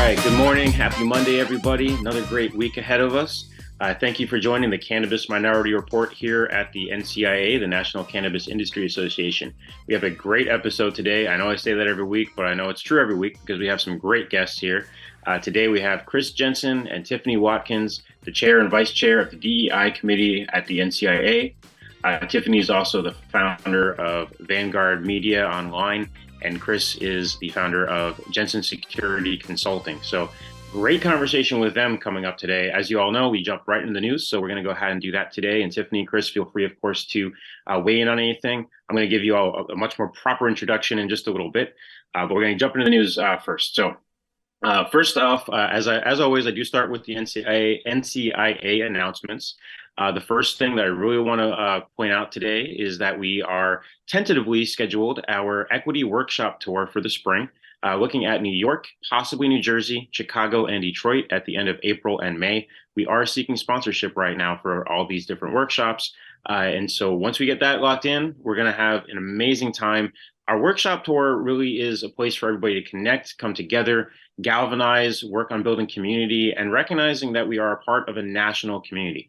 right, good morning. Happy Monday, everybody. Another great week ahead of us. Thank you for joining the Cannabis Minority Report here at the NCIA, the National Cannabis Industry Association. We have a great episode today. I know I say that every week, but I know it's true every week because we have some great guests here. Today we have Chris Jensen and Tiffany Watkins, the chair and vice chair of the DEI committee at the NCIA. Tiffany is also the founder of Vanguard Media online, and Chris is the founder of Jensen Security Consulting. So great conversation with them coming up today. As you all know, we jumped right into the news, so we're going to go ahead and do that today. And Tiffany and Chris, feel free, of course, to weigh in on anything. I'm going to give you all a much more proper introduction in just a little bit, but we're going to jump into the news first. So first off, as always, I do start with the NCIA announcements. The first thing that I really want to point out today is that we are tentatively scheduled our equity workshop tour for the spring, looking at New York, possibly New Jersey, Chicago, and Detroit at the end of April and May. We are seeking sponsorship right now for all these different workshops. And so once we get that locked in, we're going to have an amazing time. Our workshop tour really is a place for everybody to connect, come together, galvanize, work on building community, and recognizing that we are a part of a national community.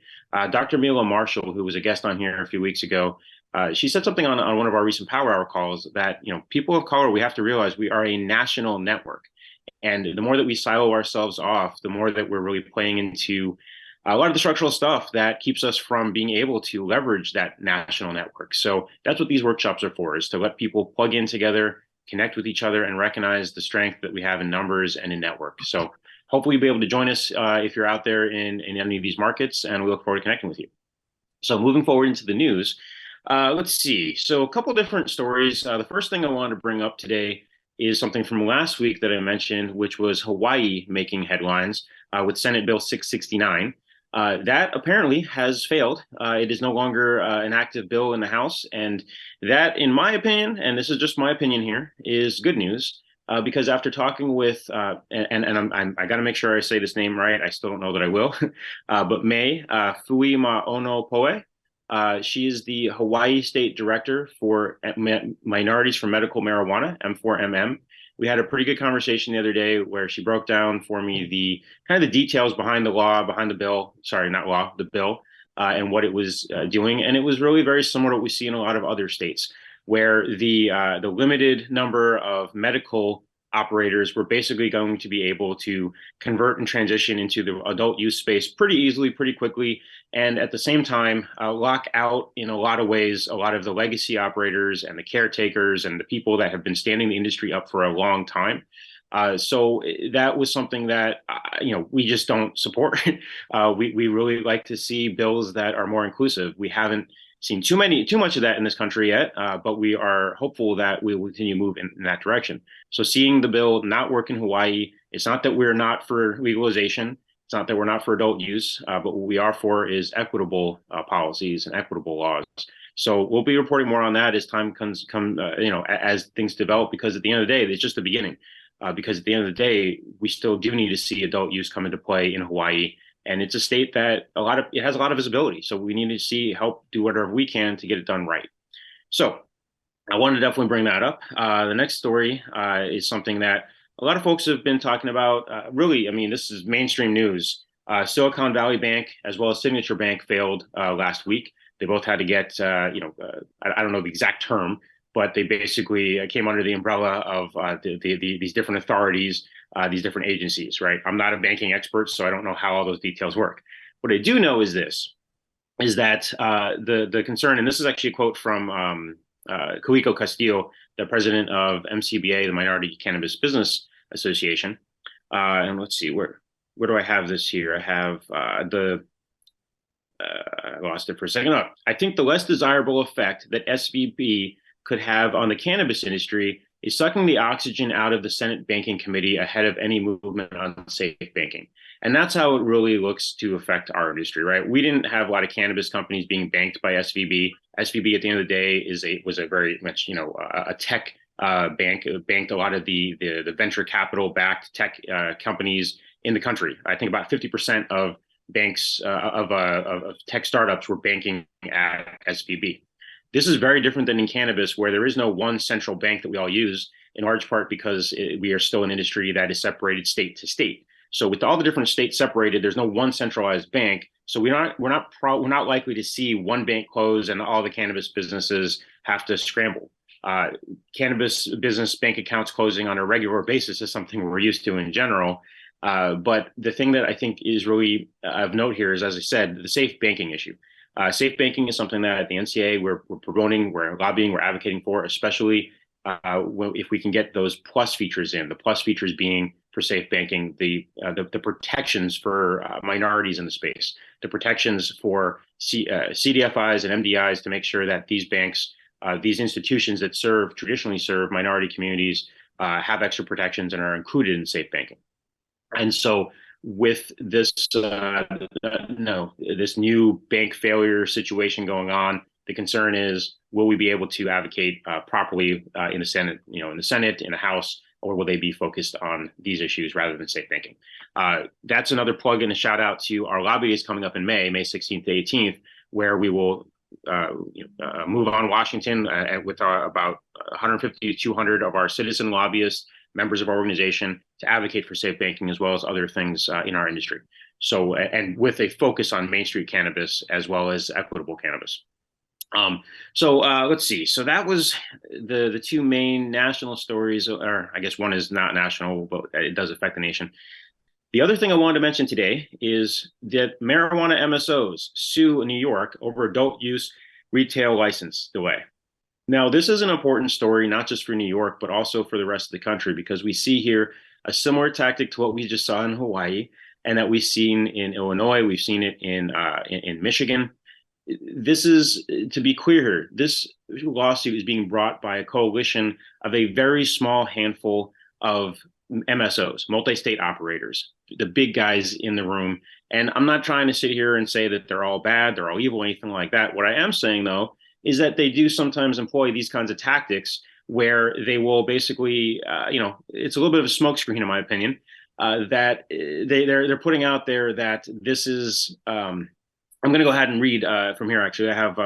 Dr. Mila Marshall, who was a guest on here a few weeks ago, she said something on one of our recent Power Hour calls that, people of color, we have to realize we are a national network. And the more that we silo ourselves off, the more that we're really playing into a lot of the structural stuff that keeps us from being able to leverage that national network. So that's what these workshops are for, is to let people plug in together, connect with each other, and recognize the strength that we have in numbers and in network. So hopefully you'll be able to join us if you're out there in any of these markets, and we look forward to connecting with you. So moving forward into the news, let's see. So a couple different stories. The first thing I wanted to bring up today is something from last week that I mentioned, which was Hawaii making headlines with Senate Bill 669. That apparently has failed. It is no longer an active bill in the House. And that, in my opinion, and this is just my opinion here, is good news. Because after talking with, I got to make sure I say this name right. I still don't know that I will. But May Fuimaono-Poe, she is the Hawaii State Director for Minorities for Medical Marijuana, M4MM. We had a pretty good conversation the other day where she broke down for me the kind of the details behind the law, behind the bill, sorry, not law, the bill, and what it was doing. And it was really very similar to what we see in a lot of other states, where the limited number of medical operators were basically going to be able to convert and transition into the adult use space pretty easily, pretty quickly, and at the same time lock out, in a lot of ways, a lot of the legacy operators and the caretakers and the people that have been standing the industry up for a long time. So that was something that we just don't support. We really like to see bills that are more inclusive. We haven't seen too much of that in this country yet, but we are hopeful that we will continue to move in that direction. So seeing the bill not work in Hawaii, it's not that we're not for legalization. It's not that we're not for adult use, but what we are for is equitable policies and equitable laws. So we'll be reporting more on that as time comes, as things develop, because at the end of the day, it's just the beginning. Because at the end of the day, we still do need to see adult use come into play in Hawaii. And it's a state that it has a lot of visibility. So we need to help do whatever we can to get it done right. So I wanted to definitely bring that up. The next story is something that a lot of folks have been talking about. Really, I mean, this is mainstream news. Silicon Valley Bank as well as Signature Bank failed last week. They both had to get, I don't know the exact term, but they basically came under the umbrella of these different authorities, these different agencies, right? I'm not a banking expert, so I don't know how all those details work. What I do know is that the concern, and this is actually a quote from Kuiko Castillo, the president of MCBA, the Minority Cannabis Business Association. And let's see, where do I have this here? I have I lost it for a second. Oh, I think the less desirable effect that SVB could have on the cannabis industry is sucking the oxygen out of the Senate Banking Committee ahead of any movement on safe banking. And that's how it really looks to affect our industry, right? We didn't have a lot of cannabis companies being banked by SVB. SVB at the end of the day was a very much, a tech bank. It banked a lot of the venture capital backed tech companies in the country. I think about 50% of banks of tech startups were banking at SVB. This is very different than in cannabis, where there is no one central bank that we all use. in large part because we are still an industry that is separated state to state. So with all the different states separated, there's no one centralized bank. So we're not likely to see one bank close and all the cannabis businesses have to scramble. Cannabis business bank accounts closing on a regular basis is something we're used to in general. But the thing that I think is really of note here is, as I said, the safe banking issue. Safe banking is something that at the NCAA we're promoting, we're lobbying, we're advocating for, especially if we can get those plus features in. The plus features being for safe banking, the protections for minorities in the space, the protections for CDFIs and MDIs to make sure that these banks, these institutions that traditionally serve minority communities, have extra protections and are included in safe banking. And so with this this new bank failure situation going on, the concern is, will we be able to advocate properly in the Senate, in the House, or will they be focused on these issues rather than safe banking? That's another plug and a shout out to our lobby days coming up in May 16th to 18th, where we will move on Washington with about 150 to 200 of our citizen lobbyists, members of our organization, to advocate for safe banking as well as other things in our industry. So, and with a focus on Main Street cannabis as well as equitable cannabis. Let's see. So that was the two main national stories, or I guess one is not national, but it does affect the nation. The other thing I wanted to mention today is that marijuana MSOs sue New York over adult use retail license delay. Now, this is an important story, not just for New York, but also for the rest of the country, because we see here a similar tactic to what we just saw in Hawaii and that we've seen in Illinois. We've seen it in Michigan. This is, to be clear here, this lawsuit is being brought by a coalition of a very small handful of MSOs, multi-state operators, the big guys in the room. And I'm not trying to sit here and say that they're all bad, they're all evil, anything like that. What I am saying, though, is that they do sometimes employ these kinds of tactics where they will basically, it's a little bit of a smokescreen, in my opinion, that they're putting out there that this is. I'm going to go ahead and read from here. Actually, I have.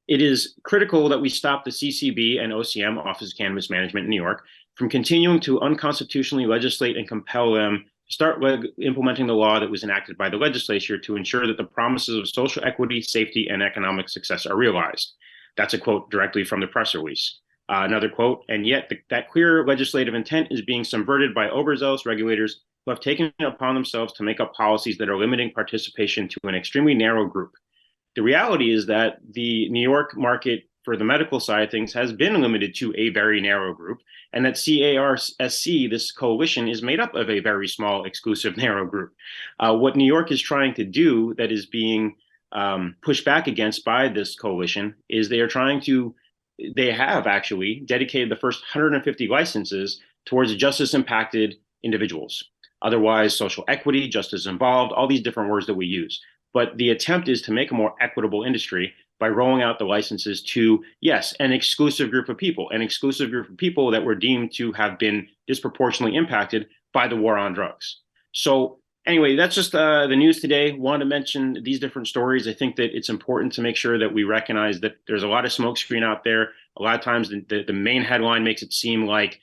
It is critical that we stop the CCB and OCM, Office of Cannabis Management in New York, from continuing to unconstitutionally legislate and compel them to start implementing the law that was enacted by the legislature to ensure that the promises of social equity, safety, and economic success are realized. That's a quote directly from the press release. Another quote, and yet that clear legislative intent is being subverted by overzealous regulators who have taken it upon themselves to make up policies that are limiting participation to an extremely narrow group. The reality is that the New York market for the medical side of things has been limited to a very narrow group, and that CARSC, this coalition, is made up of a very small, exclusive, narrow group. What New York is trying to do that is being pushed back against by this coalition is they have actually dedicated the first 150 licenses towards justice impacted individuals. Otherwise, social equity, justice involved, all these different words that we use. But the attempt is to make a more equitable industry by rolling out the licenses to, yes, an exclusive group of people that were deemed to have been disproportionately impacted by the war on drugs. So anyway, that's just the news today. Wanted to mention these different stories. I think that it's important to make sure that we recognize that there's a lot of smokescreen out there. A lot of times the main headline makes it seem like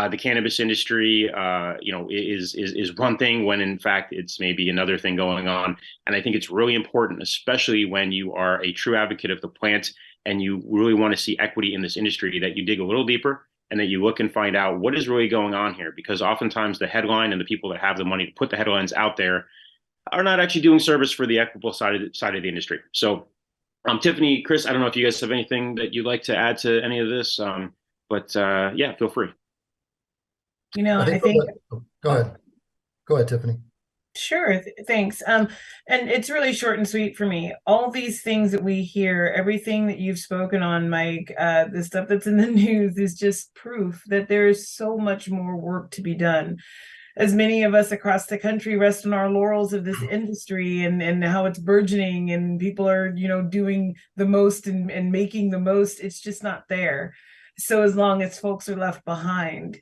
the cannabis industry, is one thing when in fact it's maybe another thing going on. And I think it's really important, especially when you are a true advocate of the plant and you really want to see equity in this industry, that you dig a little deeper and that you look and find out what is really going on here. Because oftentimes the headline and the people that have the money to put the headlines out there are not actually doing service for the equitable side of the industry. So Tiffany, Chris, I don't know if you guys have anything that you'd like to add to any of this, but yeah, feel free. I think go ahead, Tiffany. Sure, thanks. And it's really short and sweet for me. All these things that we hear, everything that you've spoken on, Mike, the stuff that's in the news is just proof that there is so much more work to be done. As many of us across the country rest on our laurels of this industry and how it's burgeoning and people are, doing the most and making the most, it's just not there. So as long as folks are left behind,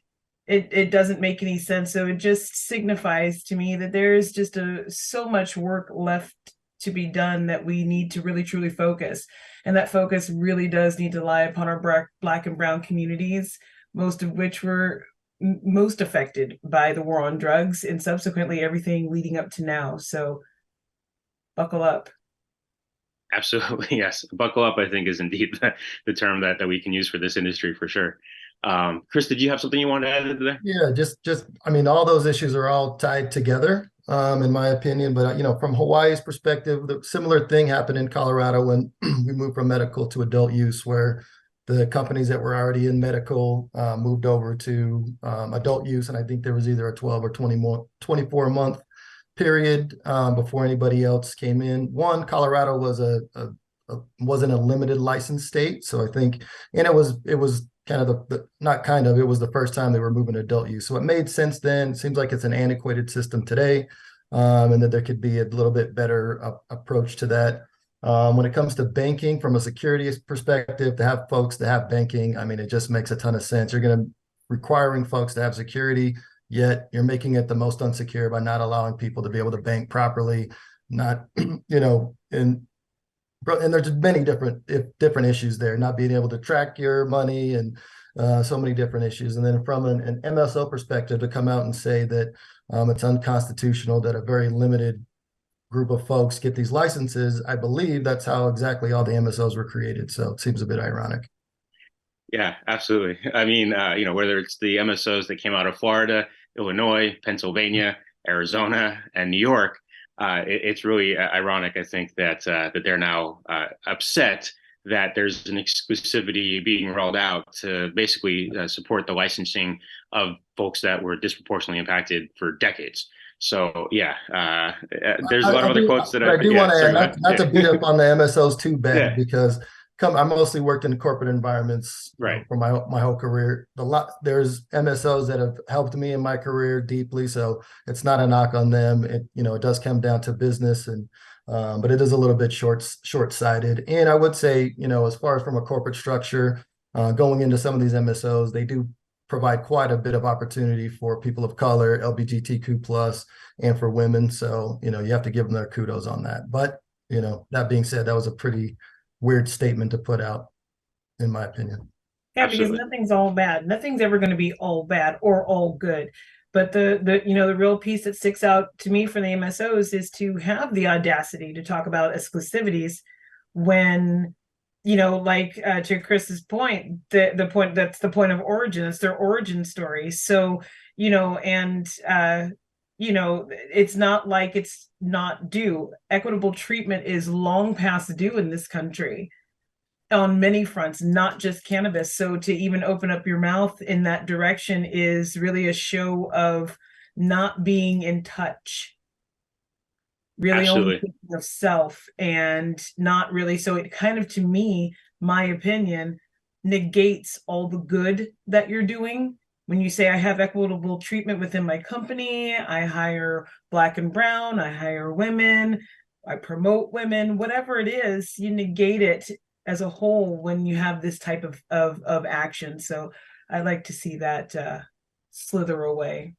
it doesn't make any sense. So it just signifies to me that there is just so much work left to be done that we need to really truly focus. And that focus really does need to lie upon our Black and brown communities. most of which were most affected by the war on drugs and subsequently everything leading up to now. So buckle up. Absolutely, yes. Buckle up, I think, is indeed the term that we can use for this industry for sure. Chris, did you have something you wanted to add to that? Yeah, I mean, all those issues are all tied together, in my opinion. But from Hawaii's perspective, the similar thing happened in Colorado when we moved from medical to adult use, where the companies that were already in medical moved over to adult use, and I think there was either a 12 or 24-month period before anybody else came in. Colorado wasn't a limited license state, so I think, and it was kind of it was the first time they were moving to adult use. So it made sense then. It seems like it's an antiquated system today, and that there could be a little bit better approach to that. When it comes to banking, from a security perspective, to have folks to have banking, I mean, it just makes a ton of sense. You're going to requiring folks to have security, yet you're making it the most unsecure by not allowing people to be able to bank properly. Not, and there's many different issues there, not being able to track your money and so many different issues. And then from an MSO perspective, to come out and say that it's unconstitutional that a very limited group of folks get these licenses, I believe that's how exactly all the MSOs were created. So it seems a bit ironic. Yeah, absolutely. I mean, whether it's the MSOs that came out of Florida, Illinois, Pennsylvania, Arizona, and New York, it's really ironic, I think, that they're now upset that there's an exclusivity being rolled out to basically support the licensing of folks that were disproportionately impacted for decades. So yeah, there's a lot of other quotes that I do want to add, not to beat up on the MSOs too bad, Yeah. because I mostly worked in corporate environments Right. for my whole career. There's MSOs that have helped me in my career deeply, so it's not a knock on them. It does come down to business, and but it is a little bit short-sighted. And I would say, as far as from a corporate structure, going into some of these MSOs, they do provide quite a bit of opportunity for people of color, LGBTQ plus, and for women. So you have to give them their kudos on that. But that being said, that was a pretty weird statement to put out, in my opinion. Yeah, Absolutely. because nothing's all bad. Nothing's ever going to be all bad or all good. But the real piece that sticks out to me for the MSOs is to have the audacity to talk about exclusivities when, to Chris's point, the point that's the point of origin. It's their origin story. So, it's not like it's not due. Equitable treatment is long past due in this country on many fronts, not just cannabis. So to even open up your mouth in that direction is really a show of not being in touch, really only thinking of self and not really. So it kind of, to me, my opinion, negates all the good that you're doing. When you say I have equitable treatment within my company, I hire Black and brown, I hire women, I promote women, whatever it is, you negate it as a whole when you have this type of action. So I like to see that slither away.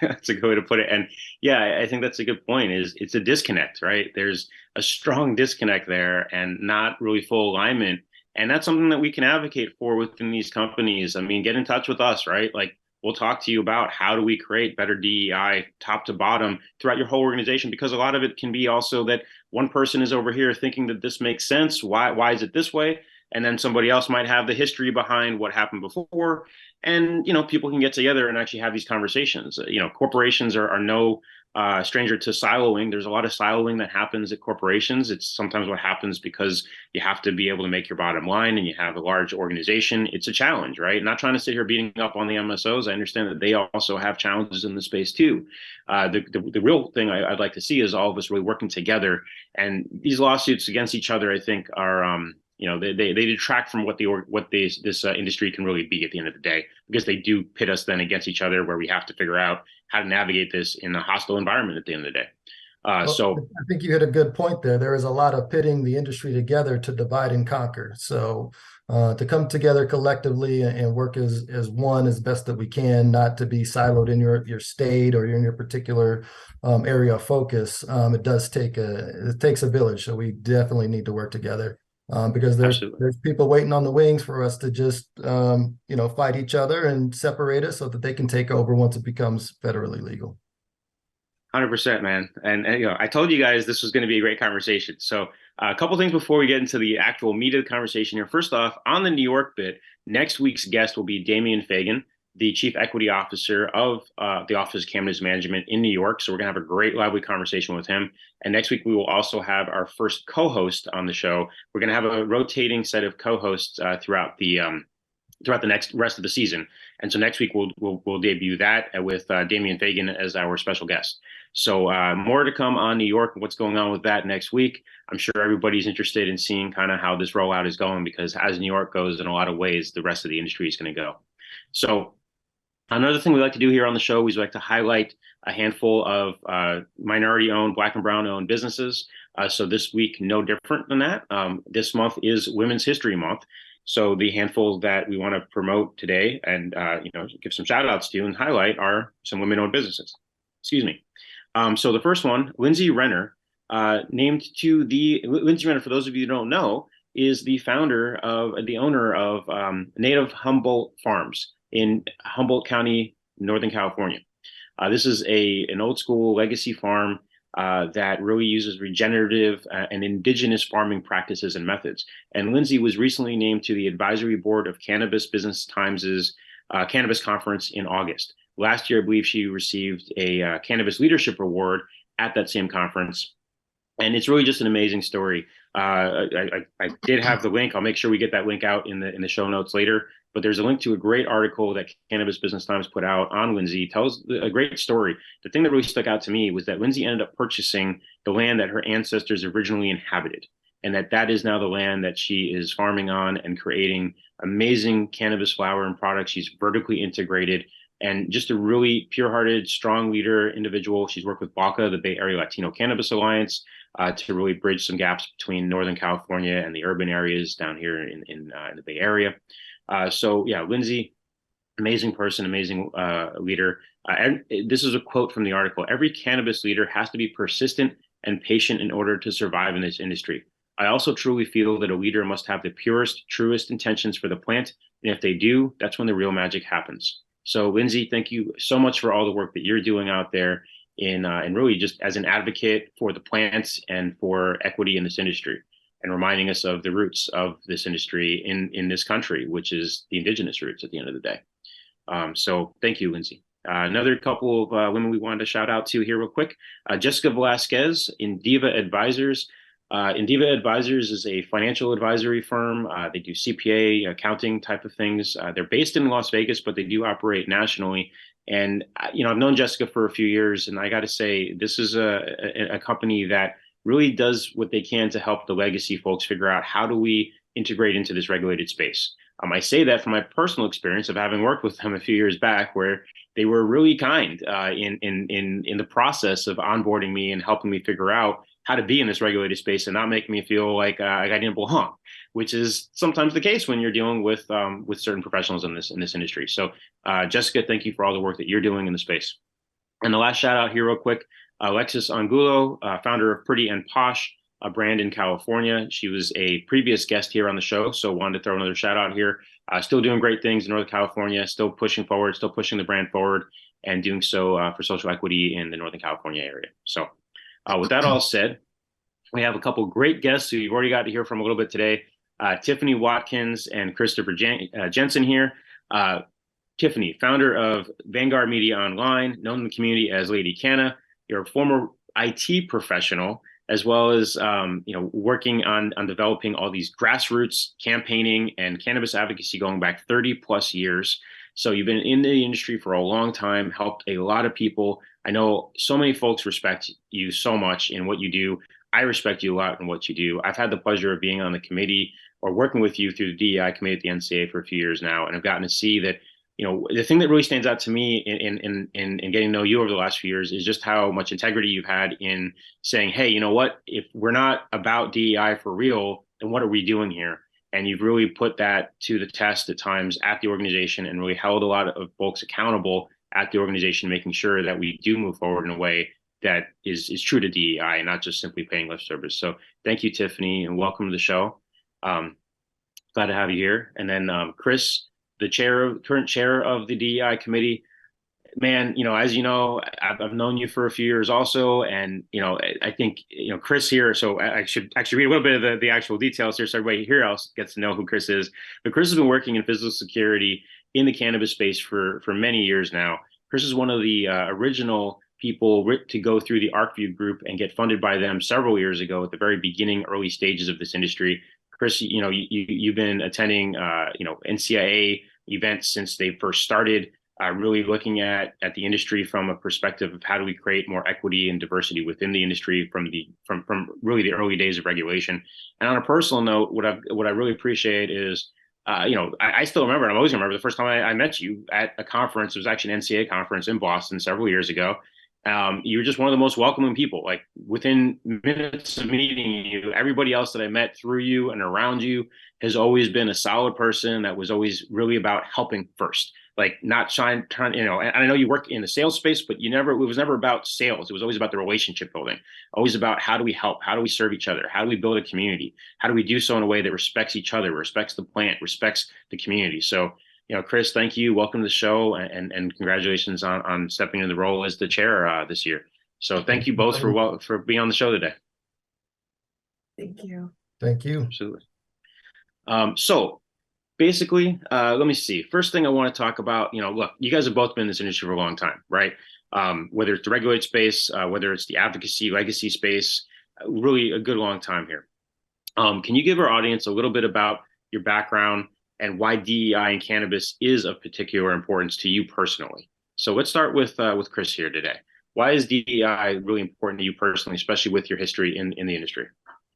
That's a good way to put it. And yeah, I think that's a good point. It's a disconnect, right? There's a strong disconnect there and not really full alignment. And that's something that we can advocate for within these companies. I mean, get in touch with us, right? Like, we'll talk to you about how do we create better DEI top to bottom throughout your whole organization, because a lot of it can be also that one person is over here thinking that this makes sense. Why is it this way? And then somebody else might have the history behind what happened before. And, people can get together and actually have these conversations. Corporations are no stranger to siloing. There's a lot of siloing that happens at corporations. It's sometimes what happens because you have to be able to make your bottom line and you have a large organization. It's a challenge, right? Not trying to sit here beating up on the MSOs. I understand that they also have challenges in the space too. The real thing I'd like to see is all of us really working together. And these lawsuits against each other, I think, are they detract from what this industry can really be at the end of the day, because they do pit us then against each other, where we have to figure out how to navigate this in a hostile environment at the end of the day. So I think you hit a good point there. There is a lot of pitting the industry together to divide and conquer. So to come together collectively and work as one as best that we can, not to be siloed in your state or in your particular area of focus. It takes a village. So we definitely need to work together. because Absolutely. there's people waiting on the wings for us to just fight each other and separate us so that they can take over once it becomes federally legal. 100%, man. And I told you guys this was going to be a great conversation. So a couple things before we get into the actual meat of the conversation here. First off, on the New York bit, next week's guest will be Damian Fagan, the Chief Equity Officer of the Office of Cannabis Management in New York. So we're going to have a great, lively conversation with him. And next week, we will also have our first co-host on the show. We're going to have a rotating set of co-hosts throughout the next rest of the season. And so next week we'll debut that with Damian Fagan as our special guest. So more to come on New York and what's going on with that next week. I'm sure everybody's interested in seeing kind of how this rollout is going, because as New York goes, in a lot of ways, the rest of the industry is going to go. So another thing we like to do here on the show is we like to highlight a handful of minority-owned, Black and Brown-owned businesses. So this week, no different than that. This month is Women's History Month. So the handful that we want to promote today and give some shout outs to and highlight are some women-owned businesses. Excuse me. So the first one, Lindsay Renner, Lindsay Renner, for those of you who don't know, is the owner of Native Humboldt Farms in Humboldt County, Northern California. This is an old school legacy farm that really uses regenerative and indigenous farming practices and methods. And Lindsay was recently named to the advisory board of Cannabis Business Times' Cannabis Conference in August. Last year, I believe she received a Cannabis Leadership Award at that same conference. And it's really just an amazing story. I did have the link. I'll make sure we get that link out in the show notes later. But there's a link to a great article that Cannabis Business Times put out on Lindsay. Tells a great story. The thing that really stuck out to me was that Lindsay ended up purchasing the land that her ancestors originally inhabited, and that is now the land that she is farming on and creating amazing cannabis flower and products. She's vertically integrated and just a really pure-hearted, strong leader individual. She's worked with BACA, the Bay Area Latino Cannabis Alliance, to really bridge some gaps between Northern California and the urban areas down here in the Bay Area. So yeah, Lindsay, amazing person, amazing leader. And this is a quote from the article: "Every cannabis leader has to be persistent and patient in order to survive in this industry. I also truly feel that a leader must have the purest, truest intentions for the plant. And if they do, that's when the real magic happens." So Lindsay, thank you so much for all the work that you're doing out there and really just as an advocate for the plants and for equity in this industry, and reminding us of the roots of this industry in this country, which is the indigenous roots at the end of the day. So thank you, Lindsay. Another couple of women we wanted to shout out to here real quick. Jessica Velasquez, Indiva Advisors. Indiva Advisors is a financial advisory firm. They do CPA, accounting type of things. They're based in Las Vegas, but they do operate nationally. And, I've known Jessica for a few years, and I got to say, this is a company that really does what they can to help the legacy folks figure out how do we integrate into this regulated space. I say that from my personal experience of having worked with them a few years back, where they were really kind in the process of onboarding me and helping me figure out how to be in this regulated space and not making me feel like I didn't belong, which is sometimes the case when you're dealing with certain professionals in this industry. So, Jessica, thank you for all the work that you're doing in the space. And the last shout out here, real quick, Alexis Angulo, founder of Pretty and Posh, a brand in California. She was a previous guest here on the show, so wanted to throw another shout out here. Still doing great things in Northern California, still pushing forward, still pushing the brand forward, and doing so for social equity in the Northern California area. So with that all said, we have a couple great guests who you've already got to hear from a little bit today. Tiffany Watkins and Christopher Jensen here. Tiffany, founder of Vanguard Media Online, known in the community as Lady Canna. You're a former IT professional, as well as working on developing all these grassroots campaigning and cannabis advocacy going back 30 plus years. So you've been in the industry for a long time, helped a lot of people. I know so many folks respect you so much in what you do. I respect you a lot in what you do. I've had the pleasure of being on the committee or working with you through the DEI committee at the NCAA for a few years now, and I've gotten to see that. The thing that really stands out to me in getting to know you over the last few years is just how much integrity you've had in saying, hey, you know what, if we're not about DEI for real, then what are we doing here? And you've really put that to the test at times at the organization and really held a lot of folks accountable at the organization, making sure that we do move forward in a way that is true to DEI and not just simply paying lip service. So thank you, Tiffany, and welcome to the show. Um, Glad to have you here. And then Chris, the current chair of the DEI committee. Man, as you know, I've known you for a few years also, and I think Chris here. So I should actually read a little bit of the actual details here, so everybody here else gets to know who Chris is. But Chris has been working in physical security in the cannabis space for many years now. Chris is one of the original people to go through the ArcView group and get funded by them several years ago at the very beginning, early stages of this industry. Chris, you've been attending NCIA events since they first started, really looking at the industry from a perspective of how do we create more equity and diversity within the industry from really the early days of regulation. And on a personal note, what I really appreciate is, I still remember, and I'm always remember the first time I met you at a conference. It was actually an NCAA conference in Boston several years ago. You were just one of the most welcoming people. Like within minutes of meeting you, everybody else that I met through you and around you has always been a solid person that was always really about helping first, like not trying, and I know you work in the sales space, but it was never about sales. It was always about the relationship building, always about how do we help? How do we serve each other? How do we build a community? How do we do so in a way that respects each other, respects the plant, respects the community? So, Chris, thank you. Welcome to the show, and congratulations on stepping into the role as the chair this year. So thank you both for being on the show today. Thank you. Thank you. Absolutely. So basically, let me see. First thing I want to talk about, look, you guys have both been in this industry for a long time, right? Whether it's the regulated space, whether it's the advocacy, legacy space, really a good long time here. Can you give our audience a little bit about your background and why DEI in cannabis is of particular importance to you personally? So let's start with Chris here today. Why is DEI really important to you personally, especially with your history in the industry?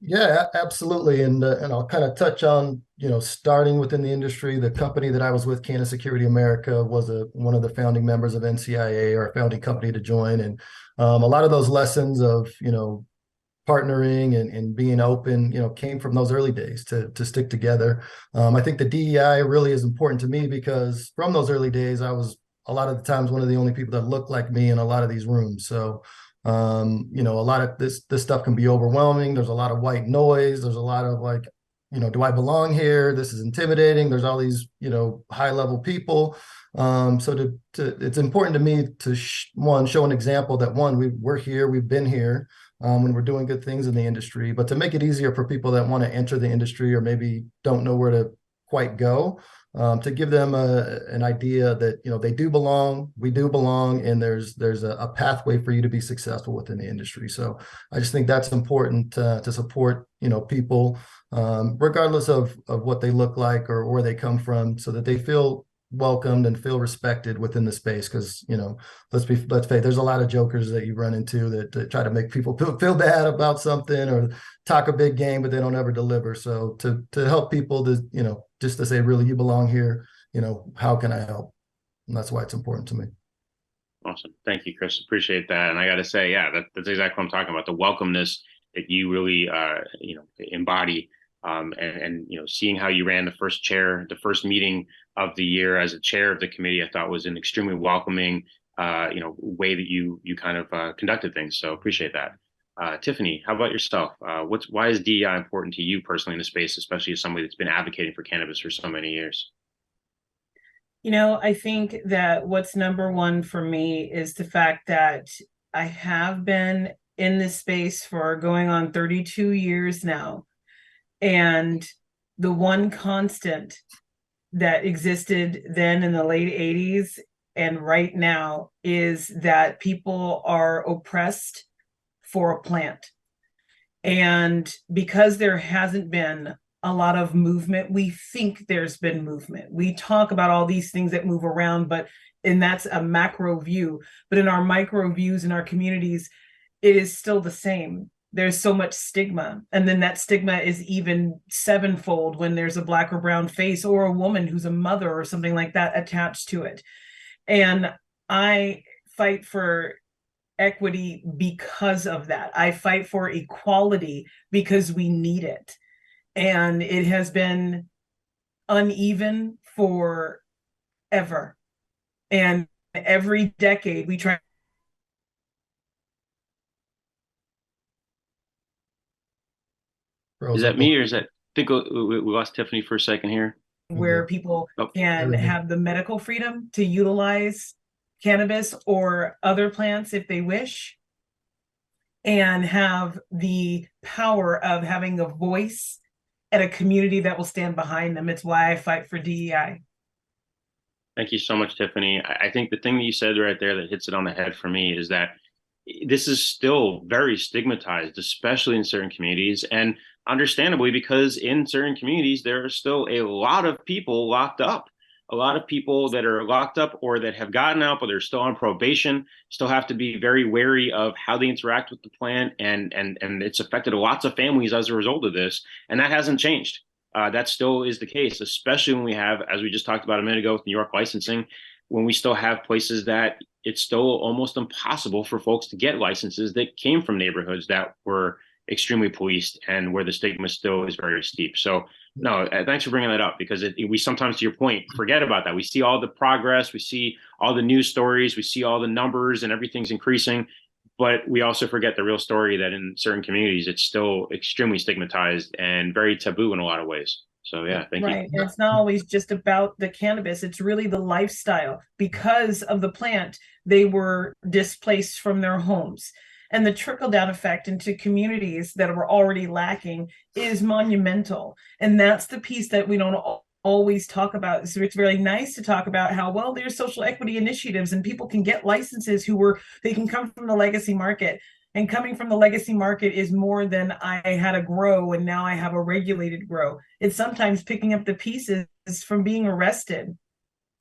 Yeah, absolutely. And I'll kind of touch on, starting within the industry. The company that I was with, Cannabis Security America, was one of the founding members of NCIA, our founding company to join. And a lot of those lessons of, partnering and being open, came from those early days to stick together. I think the DEI really is important to me because from those early days, I was a lot of the times one of the only people that looked like me in a lot of these rooms. So a lot of this stuff can be overwhelming. There's a lot of white noise. There's a lot of like, do I belong here? This is intimidating. There's all these, high level people. So it's important to me to show an example that we're here, we've been here when we're doing good things in the industry, but to make it easier for people that want to enter the industry or maybe don't know where to quite go, to give them an idea that they do belong, we do belong, and there's a pathway for you to be successful within the industry. So I just think that's important to support people regardless of what they look like or where they come from, so that they feel welcomed and feel respected within the space. Because let's face, there's a lot of jokers that you run into that try to make people feel bad about something or talk a big game, but they don't ever deliver. So to help people to just to say, really, you belong here, how can I help? And that's why it's important to me. Awesome. Thank you, Chris. Appreciate that. And I got to say, yeah, that's exactly what I'm talking about. The welcomeness that you really, embody, and seeing how you ran the first meeting of the year as a chair of the committee, I thought was an extremely welcoming, way that you kind of conducted things. So appreciate that. Tiffany, how about yourself? Why is DEI important to you personally in the space, especially as somebody that's been advocating for cannabis for so many years? I think that what's number one for me is the fact that I have been in this space for going on 32 years now. And the one constant that existed then in the late 80s and right now is that people are oppressed for a plant. And because there hasn't been a lot of movement, we think there's been movement. We talk about all these things that move around, and that's a macro view. But in our micro views in our communities, it is still the same. There's so much stigma. And then that stigma is even sevenfold when there's a Black or brown face or a woman who's a mother or something like that attached to it. And I fight for equity because of that. I fight for equality because we need it. And it has been uneven forever. And every decade we try. Is that me or is that think we lost Tiffany for a second here. Where people Oh, can have the medical freedom to utilize cannabis or other plants if they wish, and have the power of having a voice and a community that will stand behind them. It's why I fight for DEI. thank you so much, Tiffany. I think the thing that you said right there that hits it on the head for me is that this is still very stigmatized, especially in certain communities, and understandably, because in certain communities, there are still a lot of people locked up. A lot of people that are locked up or that have gotten out, but they're still on probation, still have to be very wary of how they interact with the plant, and it's affected lots of families as a result of this, and that hasn't changed. That still is the case, especially when we have, as we just talked about a minute ago with New York licensing, when we still have places that it's still almost impossible for folks to get licenses that came from neighborhoods that were extremely policed and where the stigma still is very steep. So no, thanks for bringing that up, because we sometimes, to your point, forget about that. We see all the progress, we see all the news stories, we see all the numbers and everything's increasing, but we also forget the real story that in certain communities, it's still extremely stigmatized and very taboo in a lot of ways. So yeah, thank you. Right. And it's not always just about the cannabis. It's really the lifestyle. Because of the plant, they were displaced from their homes. And the trickle down effect into communities that were already lacking is monumental. And that's the piece that we don't always talk about. So it's really nice to talk about how, well, there's social equity initiatives and people can get licenses they can come from the legacy market. And coming from the legacy market is more than I had a grow and now I have a regulated grow. It's sometimes picking up the pieces from being arrested.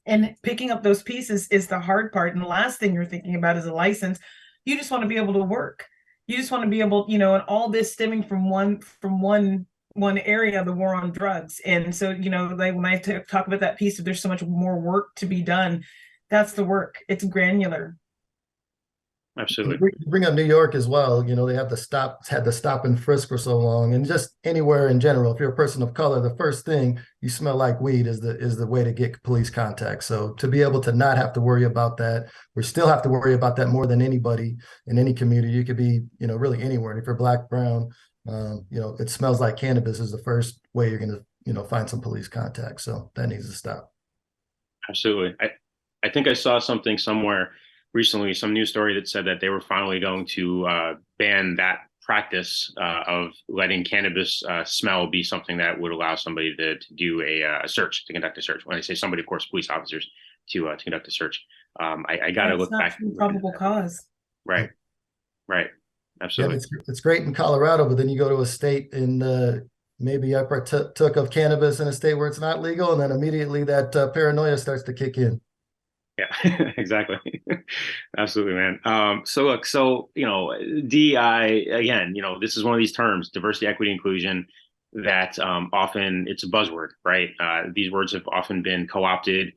And picking up those pieces is the hard part. And the last thing you're thinking about is a license. You just want to be able to work. You just want to be able, and all this stemming from one area, the war on drugs. And so, like when I talk about that piece of there's so much more work to be done, that's the work. It's granular. Absolutely. Bring up New York as well. They had the stop and frisk for so long, and just anywhere in general. If you're a person of color, the first thing you smell like weed is the way to get police contact. So to be able to not have to worry about that, we still have to worry about that more than anybody in any community. You could be, really anywhere. And if you're Black, brown, it smells like cannabis is the first way you're going to, find some police contact. So that needs to stop. Absolutely. I think I saw something somewhere recently, some news story that said that they were finally going to ban that practice of letting cannabis smell be something that would allow somebody to do a search, to conduct a search. When I say somebody, of course, police officers to conduct a search. I got to look back. Probable cause. Right. Absolutely. Yeah, it's great in Colorado, but then you go to a state in maybe I partook of cannabis in a state where it's not legal, and then immediately that paranoia starts to kick in. Yeah, exactly. Absolutely, man. So DEI, again, this is one of these terms, diversity, equity, inclusion, that often it's a buzzword, right? These words have often been co-opted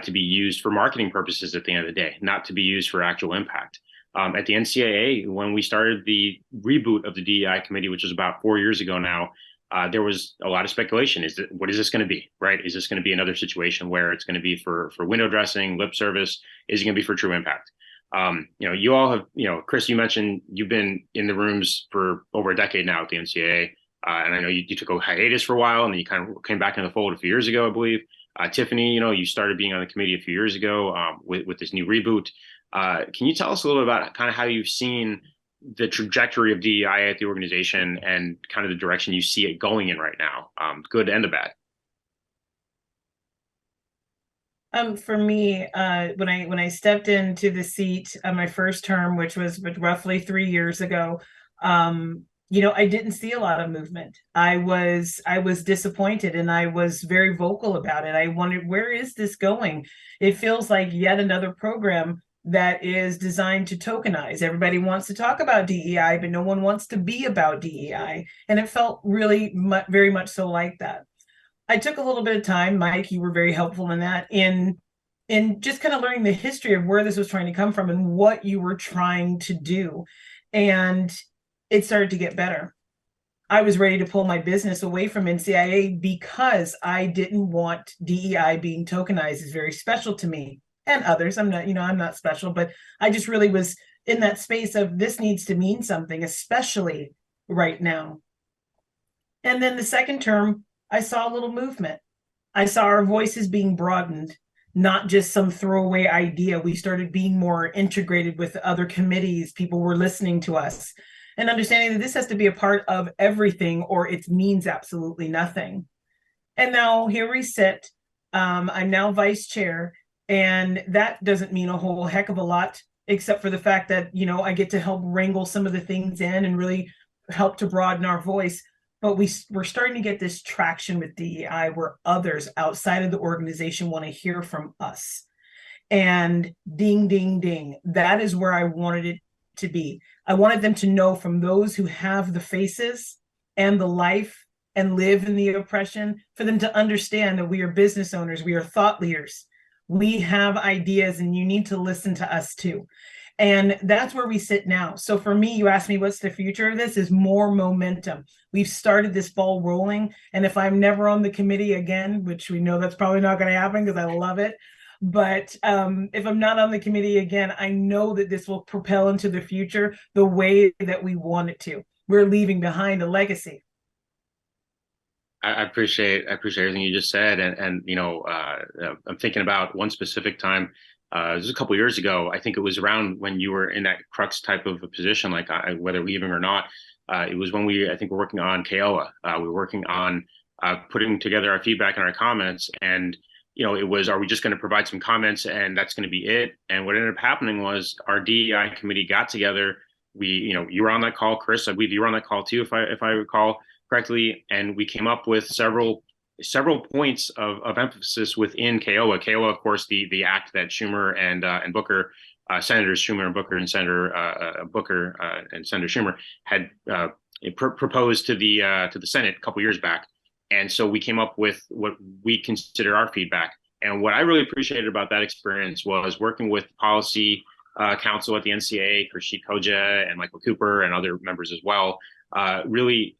to be used for marketing purposes at the end of the day, not to be used for actual impact. At the NCAA, when we started the reboot of the DEI committee, which was about 4 years ago now, there was a lot of speculation. What is this going to be, right? Is this going to be another situation where it's going to be for window dressing, lip service? Is it going to be for true impact? You all have, Chris, you mentioned you've been in the rooms for over a decade now at the NCAA. And I know you took a hiatus for a while and then you kind of came back in the fold a few years ago, I believe. Tiffany, you started being on the committee a few years ago with this new reboot. Can you tell us a little bit about kind of how you've seen the trajectory of DEI at the organization and kind of the direction you see it going in right now, good and the bad? For me, when I stepped into the seat of my first term, which was roughly 3 years ago, I didn't see a lot of movement. I was disappointed and I was very vocal about it. I wondered, where is this going? It feels like yet another program that is designed to tokenize. Everybody wants to talk about DEI, but no one wants to be about DEI. And it felt really very much so like that. I took a little bit of time, Mike, you were very helpful in that, in just kind of learning the history of where this was trying to come from and what you were trying to do. And it started to get better. I was ready to pull my business away from NCIA because I didn't want DEI being tokenized. It's very special to me and others. I'm not special, but I just really was in that space of this needs to mean something, especially right now. And then the second term, I saw a little movement. I saw our voices being broadened, not just some throwaway idea. We started being more integrated with other committees. People were listening to us and understanding that this has to be a part of everything or it means absolutely nothing. And now here we sit. I'm now vice chair, and that doesn't mean a whole heck of a lot, except for the fact that, I get to help wrangle some of the things in and really help to broaden our voice. But we're starting to get this traction with DEI where others outside of the organization want to hear from us. And ding, ding, ding. That is where I wanted it to be. I wanted them to know from those who have the faces and the life and live in the oppression, for them to understand that we are business owners, we are thought leaders, we have ideas, and you need to listen to us too. And that's where we sit now. So for me, you asked me what's the future of this, is more momentum. We've started this ball rolling. And if I'm never on the committee again, which we know that's probably not going to happen because I love it, but if I'm not on the committee again, I know that this will propel into the future the way that we want it to. We're leaving behind a legacy. I appreciate everything you just said, and I'm thinking about one specific time. This was a couple of years ago. I think it was around when you were in that crux type of a position, like whether leaving or not. It was when I think we're working on KOA. We were working on putting together our feedback and our comments, and it was, are we just going to provide some comments and that's going to be it? And what ended up happening was our DEI committee got together. You were on that call, Chris. I believe you were on that call too, if I recall correctly, and we came up with several points of emphasis within KOA. KOA, of course, the act that Schumer and Booker, Senators Schumer and Booker, and Senator Booker and Senator Schumer had proposed to the Senate a couple years back, and so we came up with what we consider our feedback. And what I really appreciated about that experience was working with policy council at the NCAA, Krishi Koja and Michael Cooper and other members as well, really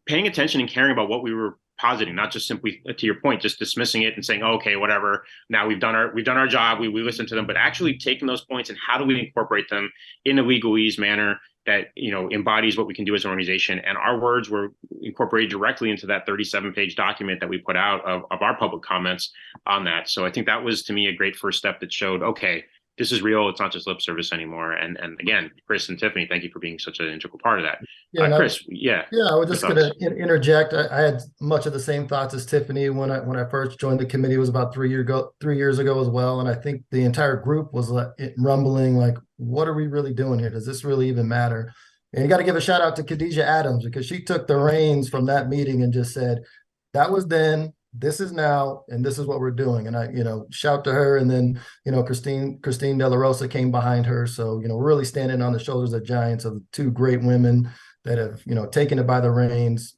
paying attention and caring about what we were positing, not just simply, to your point, just dismissing it and saying, oh, okay, whatever. Now we've done our job. We listened to them, but actually taking those points and how do we incorporate them in a legalese manner that embodies what we can do as an organization. And our words were incorporated directly into that 37-page document that we put out of our public comments on that. So I think that was, to me, a great first step that showed, okay, this is real. It's not just lip service anymore. And again, Chris and Tiffany, thank you for being such an integral part of that. Yeah, Chris, I was just going to interject. I had much of the same thoughts as Tiffany when I first joined the committee. It was about 3 years ago as well. And I think the entire group was rumbling like, what are we really doing here? Does this really even matter? And you got to give a shout out to Khadijah Adams, because she took the reins from that meeting and just said, that was then, this is now, and this is what we're doing. And I, shout to her. And then, Christine De La Rosa came behind her. So, really standing on the shoulders of giants of two great women that have, taken it by the reins,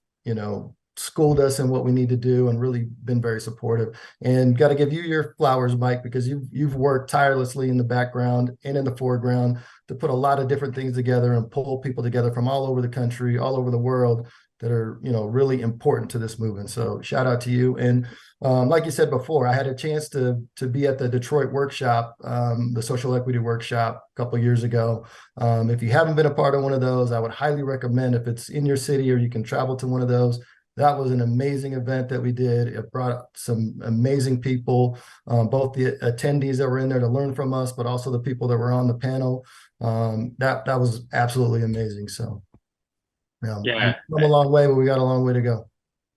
schooled us in what we need to do and really been very supportive. And got to give you your flowers, Mike, because you've worked tirelessly in the background and in the foreground to put a lot of different things together and pull people together from all over the country, all over the world, that are, really important to this movement. So shout out to you. And like you said before, I had a chance to be at the Detroit workshop, the social equity workshop a couple of years ago. If you haven't been a part of one of those, I would highly recommend, if it's in your city or you can travel to one of those. That was an amazing event that we did. It brought some amazing people, both the attendees that were in there to learn from us, but also the people that were on the panel. That was absolutely amazing. So yeah, we've come a long way, but we got a long way to go.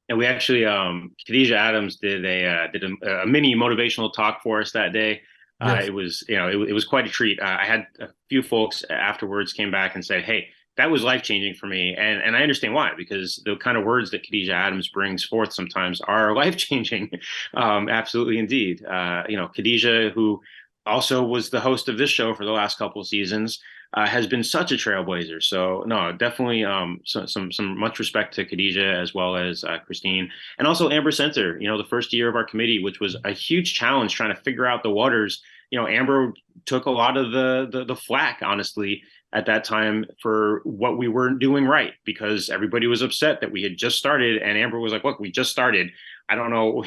And we actually, Khadijah Adams did a mini motivational talk for us that day. Yes. It was, it was quite a treat. I had a few folks afterwards came back and said, hey, that was life-changing for me. And I understand why, because the kind of words that Khadijah Adams brings forth sometimes are life-changing. Absolutely, indeed. Khadijah, who also was the host of this show for the last couple of seasons, has been such a trailblazer. So no, definitely some much respect to Khadijah, as well as Christine, and also Amber Center, the first year of our committee, which was a huge challenge trying to figure out the waters. Amber took a lot of the flack, honestly, at that time for what we weren't doing right, because everybody was upset that we had just started. And Amber was like, look, we just started. I don't know,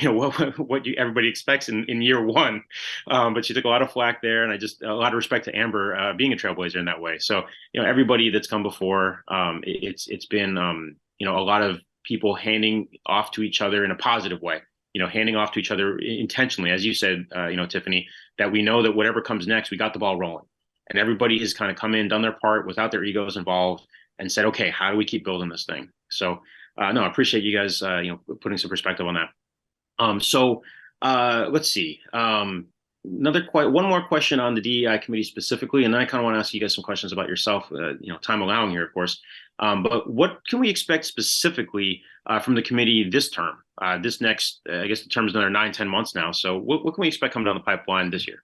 what everybody expects in year one. But she took a lot of flack there, and a lot of respect to Amber being a trailblazer in that way. So, everybody that's come before, it's been, a lot of people handing off to each other in a positive way, handing off to each other intentionally, as you said, Tiffany, that we know that whatever comes next, we got the ball rolling. And everybody has kind of come in, done their part without their egos involved, and said, okay, how do we keep building this thing? So, no, I appreciate you guys, putting some perspective on that. Let's see. One more question on the DEI committee specifically, and then I kind of want to ask you guys some questions about yourself, time allowing here, of course. But what can we expect specifically from the committee this term? This next, I guess the term is another 9-10 months now. So what can we expect coming down the pipeline this year?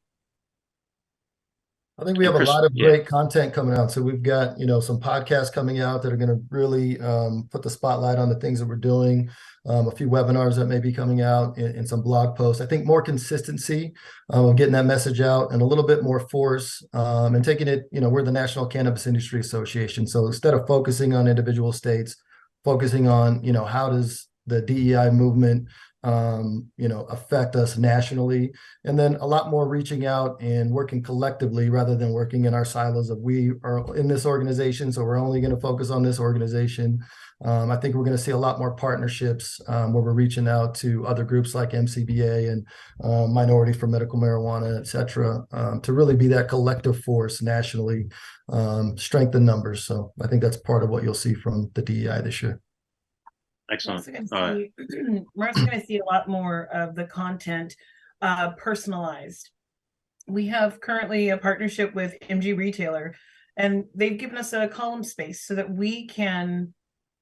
I think we have Chris, a lot of great content coming out. So we've got, some podcasts coming out that are going to really put the spotlight on the things that we're doing. A few webinars that may be coming out and some blog posts. I think more consistency of getting that message out and a little bit more force and taking it, we're the National Cannabis Industry Association. So instead of focusing on individual states, focusing on, how does the DEI movement affect us nationally, and then a lot more reaching out and working collectively rather than working in our silos of we are in this organization, so we're only going to focus on this organization. I think we're going to see a lot more partnerships where we're reaching out to other groups like MCBA and Minorities for Medical Marijuana, et cetera, to really be that collective force nationally, strengthen numbers. So I think that's part of what you'll see from the DEI this year. Excellent. We're also going to see a lot more of the content personalized. We have currently a partnership with MG Retailer, and they've given us a column space so that we can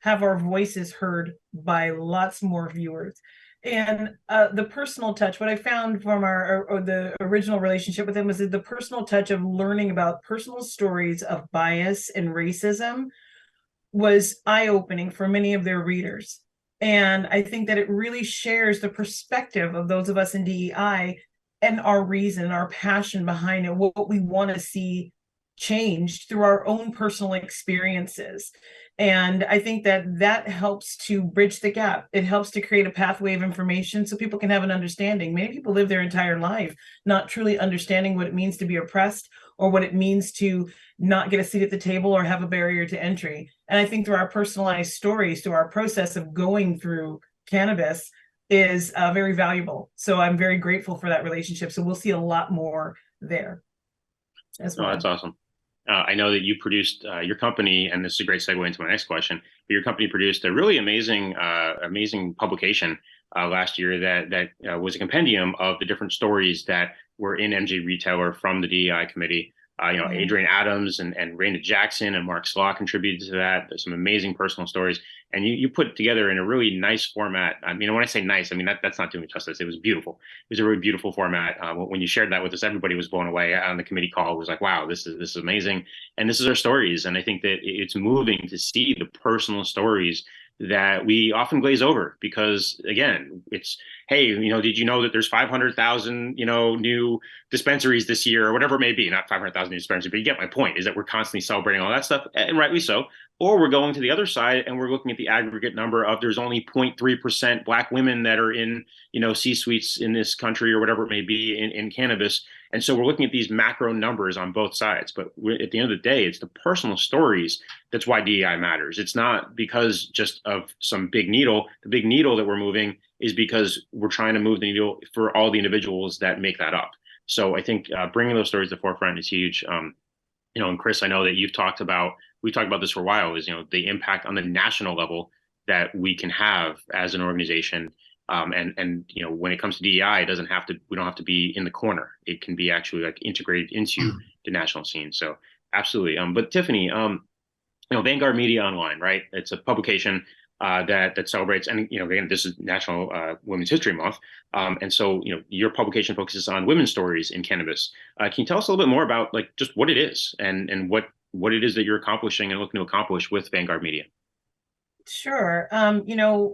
have our voices heard by lots more viewers. And the personal touch, what I found from the original relationship with them was that the personal touch of learning about personal stories of bias and racism was eye-opening for many of their readers. And I think that it really shares the perspective of those of us in DEI and our reason, our passion behind it, what we want to see changed through our own personal experiences. And I think that helps to bridge the gap. It helps to create a pathway of information so people can have an understanding. Many people live their entire life not truly understanding what it means to be oppressed or what it means to not get a seat at the table or have a barrier to entry. And I think through our personalized stories, through our process of going through cannabis is very valuable. So I'm very grateful for that relationship. So we'll see a lot more there as well. Oh, that's awesome. I know that you produced your company, and this is a great segue into my next question, but your company produced a really amazing publication last year that was a compendium of the different stories that were in MG Retailer from the DEI committee. Adrienne Adams and Raina Jackson and Mark Slaw contributed to that. There's some amazing personal stories. And you put it together in a really nice format. I mean, when I say nice, I mean, that's not doing it justice. It was beautiful. It was a really beautiful format. When you shared that with us, everybody was blown away on the committee call. It was like, wow, this is amazing. And this is our stories. And I think that it's moving to see the personal stories that we often glaze over because, again, it's, hey, did you know that there's 500,000, new dispensaries this year or whatever it may be? Not 500,000 new dispensaries, but you get my point, is that we're constantly celebrating all that stuff, and rightly so. Or we're going to the other side and we're looking at the aggregate number of there's only 0.3% Black women that are in, C-suites in this country or whatever it may be in cannabis. And so we're looking at these macro numbers on both sides. But at the end of the day, it's the personal stories that's why DEI matters. It's not because just of some big needle. The big needle that we're moving is because we're trying to move the needle for all the individuals that make that up. So I think bringing those stories to the forefront is huge. And Chris, I know that we've talked about this for a while, is, the impact on the national level that we can have as an organization. And when it comes to DEI, we don't have to be in the corner. It can be actually like integrated into the national scene. So absolutely. But Tiffany, Vanguard Media Online, right? It's a publication that celebrates, and again, this is National Women's History Month, and so your publication focuses on women's stories in cannabis. Can you tell us a little bit more about just what it is and what it is that you're accomplishing and looking to accomplish with Vanguard Media? Sure.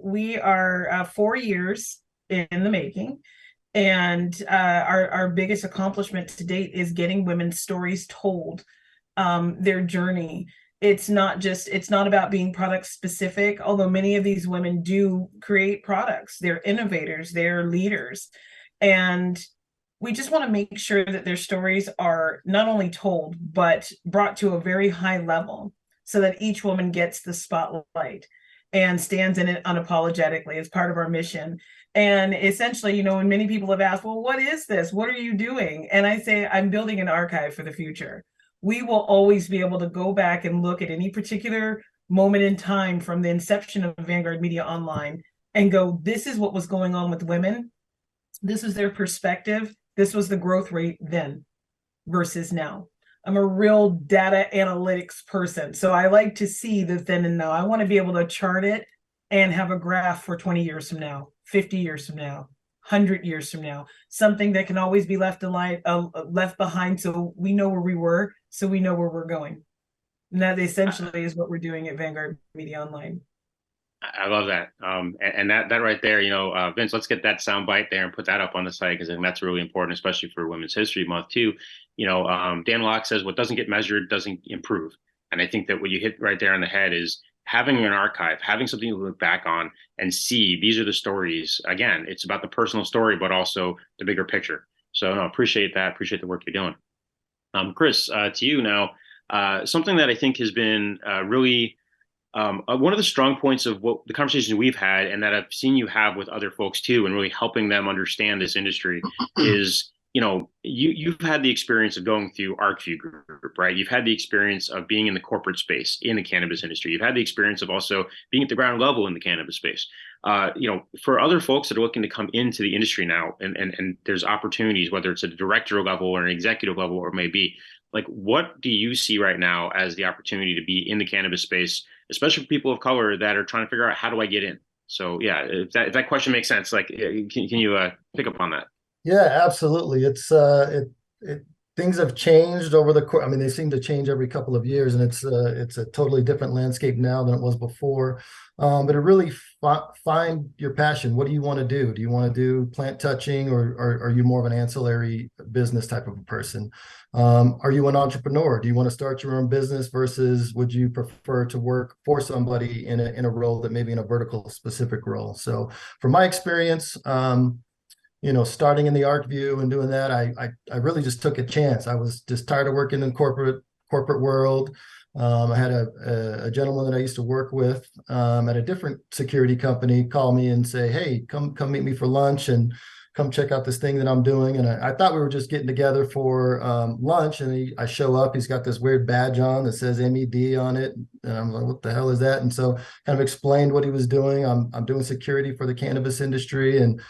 We are 4 years in the making, and our biggest accomplishment to date is getting women's stories told, their journey. It's not about being product specific, although many of these women do create products. They're innovators, they're leaders. And we just want to make sure that their stories are not only told, but brought to a very high level so that each woman gets the spotlight. and stands in it unapologetically as part of our mission. And essentially, and many people have asked, well, what is this? What are you doing? And I say, I'm building an archive for the future. We will always be able to go back and look at any particular moment in time from the inception of Vanguard Media Online and go, this is what was going on with women. This is their perspective. This was the growth rate then versus now. I'm a real data analytics person. So I like to see the then and now. I want to be able to chart it and have a graph for 20 years from now, 50 years from now, 100 years from now, something that can always be left behind so we know where we were, so we know where we're going. And that essentially is what we're doing at Vanguard Media Online. I love that. And that right there, Vince, let's get that sound bite there and put that up on the site, because I think that's really important, especially for Women's History Month too. Dan Locke says what doesn't get measured doesn't improve. And I think that what you hit right there on the head is having an archive, having something to look back on and see these are the stories. Again, it's about the personal story, but also the bigger picture. So no, appreciate that. Appreciate the work you're doing. Chris, to you now, something that I think has been really one of the strong points of what the conversations we've had, and that I've seen you have with other folks too, and really helping them understand this industry is, you've had the experience of going through ArcView Group, right? You've had the experience of being in the corporate space in the cannabis industry. You've had the experience of also being at the ground level in the cannabis space. For other folks that are looking to come into the industry now, and there's opportunities, whether it's at a director level or an executive level, or maybe, like, what do you see right now as the opportunity to be in the cannabis space, especially for people of color that are trying to figure out, how do I get in? So yeah, if that question makes sense, like, can you pick up on that? Yeah, absolutely. Things have changed over the course. I mean, they seem to change every couple of years, and it's a totally different landscape now than it was before. But to really find your passion. What do you want to do? Do you want to do plant touching, or are you more of an ancillary business type of a person? Are you an entrepreneur? Do you want to start your own business, versus would you prefer to work for somebody in a role that maybe in a vertical specific role? So from my experience, starting in the ArcView and doing that, I really just took a chance. I was just tired of working in corporate world. I had a gentleman that I used to work with at a different security company call me and say, "Hey, come meet me for lunch and come check out this thing that I'm doing." And I thought we were just getting together for lunch. And I show up, he's got this weird badge on that says MED on it. And I'm like, what the hell is that? And so kind of explained what he was doing. I'm doing security for the cannabis industry. And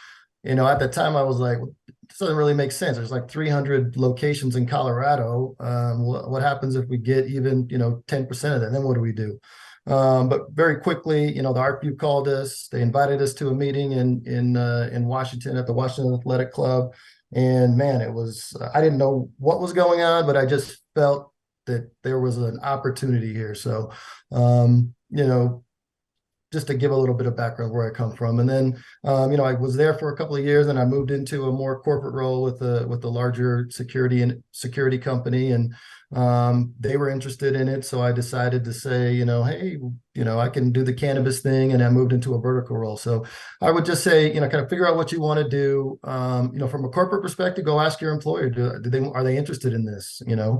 at the time I was like, well, this doesn't really make sense. There's like 300 locations in Colorado. What happens if we get even, 10% of that? Then what do we do? But very quickly, the ArcView called us. They invited us to a meeting in Washington at the Washington Athletic Club. And man, I didn't know what was going on, but I just felt that there was an opportunity here. So, just to give a little bit of background where I come from. And then, I was there for a couple of years, and I moved into a more corporate role with a larger security company, and they were interested in it. So I decided to say, hey, I can do the cannabis thing, and I moved into a vertical role. So I would just say, kind of figure out what you want to do. From a corporate perspective, go ask your employer, are they interested in this? Do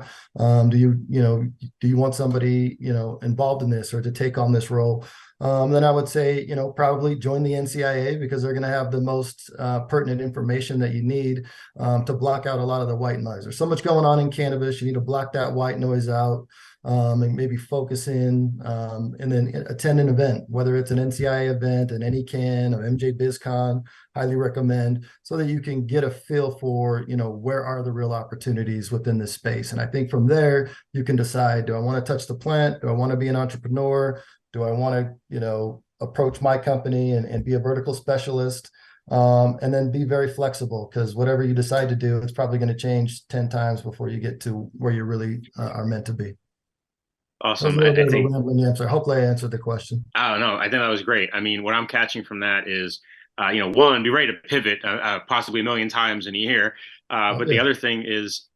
you want somebody, involved in this, or to take on this role? Then I would say, probably join the NCIA, because they're going to have the most pertinent information that you need to block out a lot of the white noise. There's so much going on in cannabis. You need to block that white noise out, and maybe focus in, and then attend an event, whether it's an NCIA event, an NECAN, or MJ BizCon. Highly recommend, so that you can get a feel for, where are the real opportunities within this space. And I think from there, you can decide, do I want to touch the plant? Do I want to be an entrepreneur? Do I want to, approach my company and be a vertical specialist? And then be very flexible, because whatever you decide to do, it's probably going to change 10 times before you get to where you really are meant to be. Awesome. I think, a rambling answer. Hopefully I answered the question. Oh, no, I think that was great. I mean, what I'm catching from that is, one, be ready to pivot possibly a million times in a year. But the other thing is,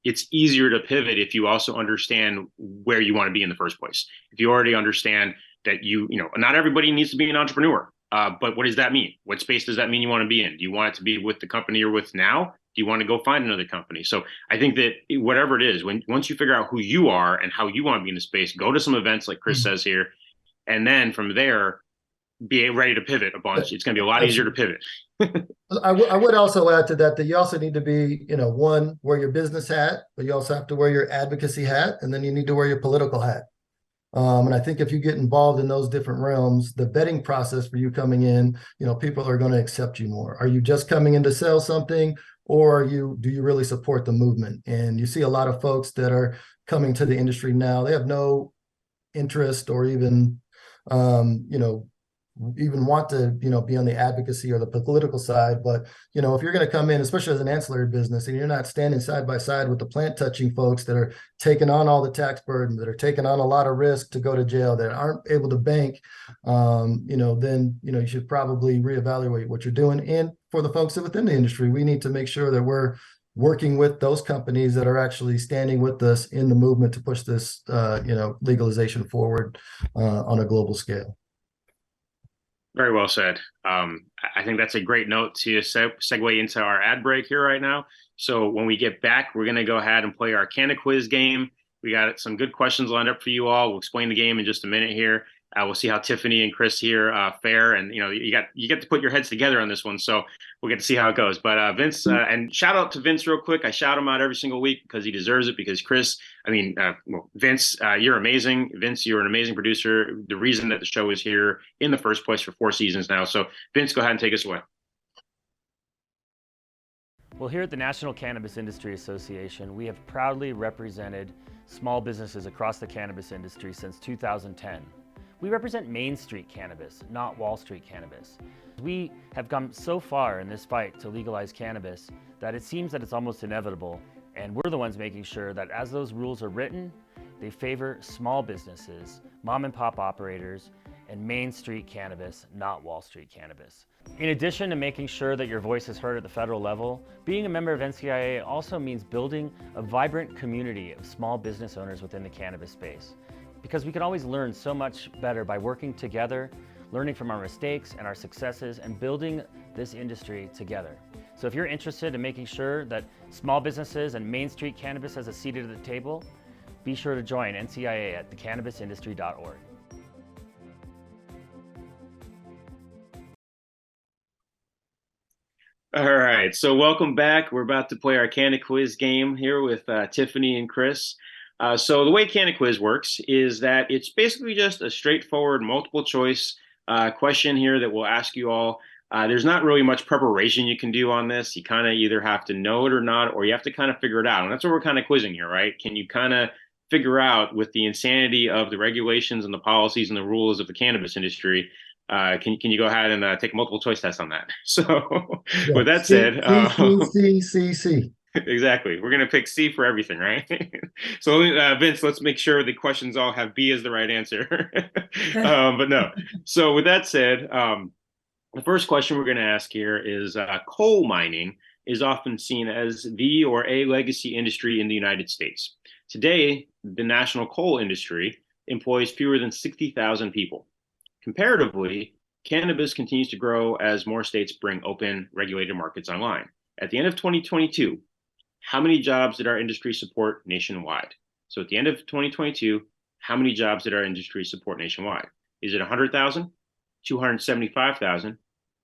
it's easier to pivot if you also understand where you want to be in the first place. If you already understand that not everybody needs to be an entrepreneur, but what does that mean? What space does that mean you want to be in? Do you want it to be with the company you're with now? Do you want to go find another company? So I think that whatever it is, once you figure out who you are and how you want to be in the space, go to some events like Chris says here. And then from there, be ready to pivot a bunch. It's going to be a lot easier to pivot. I would also add to that you also need to be, one, wear your business hat, but you also have to wear your advocacy hat, and then you need to wear your political hat. And I think if you get involved in those different realms, the vetting process for you coming in, people are going to accept you more. Are you just coming in to sell something, or do you really support the movement? And you see a lot of folks that are coming to the industry now, they have no interest or even, even want to, be on the advocacy or the political side. But, if you're going to come in, especially as an ancillary business, and you're not standing side by side with the plant touching folks that are taking on all the tax burden, that are taking on a lot of risk to go to jail, that aren't able to bank, then, you should probably reevaluate what you're doing. And for the folks within the industry, we need to make sure that we're working with those companies that are actually standing with us in the movement to push this, legalization forward on a global scale. Very well said. I think that's a great note to segue into our ad break here right now. So when we get back, we're going to go ahead and play our Canna Quiz game. We got some good questions lined up for you all. We'll explain the game in just a minute here. We'll see how Tiffany and Chris here fare, and you get to put your heads together on this one, so we'll get to see how it goes. But Vince, and shout out to Vince real quick. I shout him out every single week because he deserves it. Because Chris, Vince, you're amazing. Vince, you're an amazing producer. The reason that the show is here in the first place for 4 seasons now. So Vince, go ahead and take us away. Well, here at the National Cannabis Industry Association, we have proudly represented small businesses across the cannabis industry since 2010. We represent Main Street cannabis, not Wall Street cannabis. We have come so far in this fight to legalize cannabis that it seems that it's almost inevitable, and we're the ones making sure that as those rules are written, they favor small businesses, mom and pop operators, and Main Street cannabis, not Wall Street cannabis. In addition to making sure that your voice is heard at the federal level, being a member of NCIA also means building a vibrant community of small business owners within the cannabis space. Because we can always learn so much better by working together, learning from our mistakes and our successes, and building this industry together. So if you're interested in making sure that small businesses and Main Street cannabis has a seat at the table, be sure to join NCIA at thecannabisindustry.org. All right, so welcome back. We're about to play our Canna Quiz game here with Tiffany and Chris. So the way Canna Quiz works is that it's basically just a straightforward multiple choice question here that we'll ask you all. There's not really much preparation you can do on this. You kind of either have to know it or not, or you have to kind of figure it out. And that's what we're kind of quizzing here, right? Can you kind of figure out, with the insanity of the regulations and the policies and the rules of the cannabis industry, can you go ahead and take a multiple choice test on that? So yeah. With that said, C. Exactly. We're going to pick C for everything, right? So Vince, let's make sure the questions all have B as the right answer. But no. So with that said, the first question we're going to ask here is coal mining is often seen as the or a legacy industry in the United States. Today, the national coal industry employs fewer than 60,000 people. Comparatively, cannabis continues to grow as more states bring open, regulated markets online. At the end of 2022, how many jobs did our industry support nationwide? So at the end of 2022, how many jobs did our industry support nationwide? Is it 100,000, 275,000,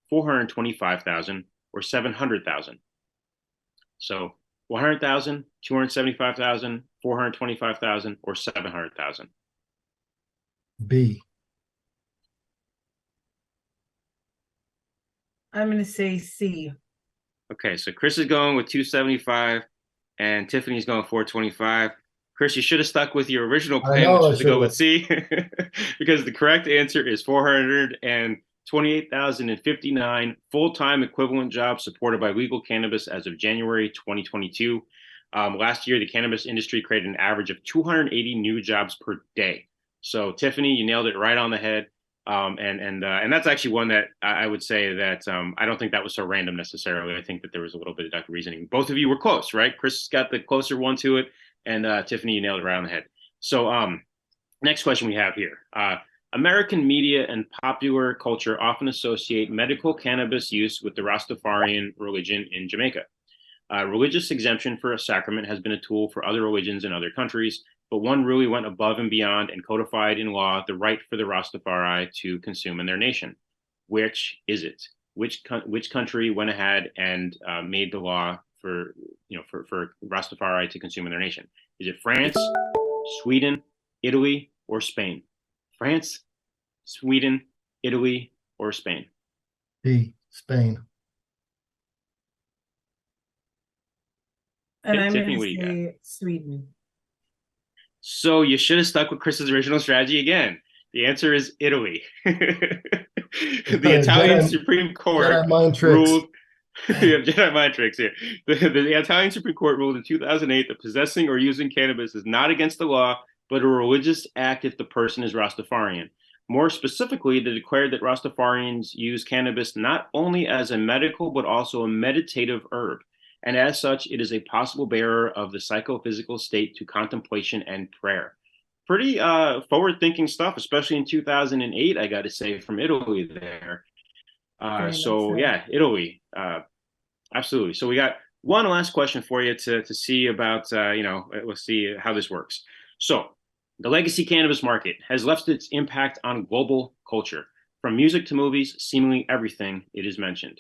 425,000, or 700,000? So 100,000, 275,000, 425,000, or 700,000? B. I'm going to say C. Okay, so Chris is going with 275 and Tiffany's going 425. Chris, you should have stuck with your original plan, which was to go with C, because the correct answer is 428,059 full-time equivalent jobs supported by legal cannabis as of January 2022. Last year, the cannabis industry created an average of 280 new jobs per day. So Tiffany, you nailed it right on the head. And that's actually one that I would say that I don't think that was so random necessarily. I think that there was a little bit of deductive reasoning. Both of you were close, right? Chris got the closer one to it, and Tiffany, you nailed it right on the head. So next question we have here. American media and popular culture often associate medical cannabis use with the Rastafarian religion in Jamaica. Religious exemption for a sacrament has been a tool for other religions in other countries. but one really went above and beyond and codified in law the right for the Rastafari to consume in their nation. Which is it? Which country went ahead and made the law for Rastafari to consume in their nation? Is it France, Sweden, Italy, or Spain? France, Sweden, Italy, or Spain? B, Spain. And I'm Tiffany, going what to do you got? say Sweden. So you should have stuck with Chris's original strategy again. The answer is Italy. The Italian Supreme Court Jedi mind tricks. ruled. You have Jedi mind tricks here. The Italian Supreme Court ruled in 2008 that possessing or using cannabis is not against the law, but a religious act if the person is Rastafarian. More specifically, they declared that Rastafarians use cannabis not only as a medical, but also a meditative herb. And as such, it is a possible bearer of the psychophysical state to contemplation and prayer. Pretty forward-thinking stuff, especially in 2008, I got to say, from Italy there. So yeah, Italy, absolutely. So we got one last question for you to see about, let's see how this works. So the legacy cannabis market has left its impact on global culture, from music to movies, seemingly everything it is mentioned.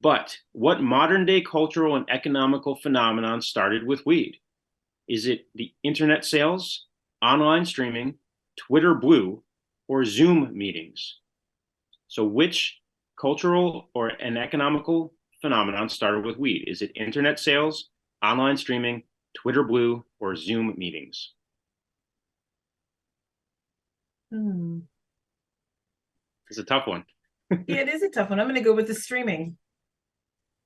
But what modern day cultural and economical phenomenon started with weed? Is it the internet sales, online streaming, Twitter Blue, or Zoom meetings? So which cultural or an economical phenomenon started with weed? Is it internet sales, online streaming, Twitter Blue, or Zoom meetings? It's a tough one. Yeah, it is a tough one. I'm going to go with the streaming.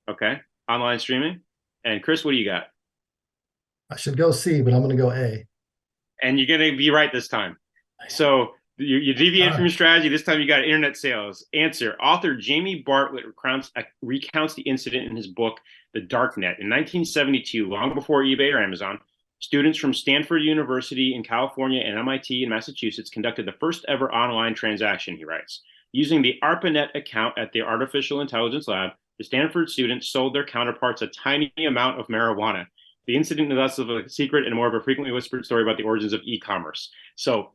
Okay. Online streaming. And Chris, what do you got? I should go C, but I'm going to go A. And you're going to be right this time. So you deviated from your strategy. This time you got internet sales. Answer. Author Jamie Bartlett recounts the incident in his book, The Darknet. In 1972, long before eBay or Amazon, students from Stanford University in California and MIT in Massachusetts conducted the first ever online transaction, he writes. Using the ARPANET account at the Artificial Intelligence Lab, the Stanford students sold their counterparts a tiny amount of marijuana. The incident is less of a secret and more of a frequently whispered story about the origins of e-commerce. So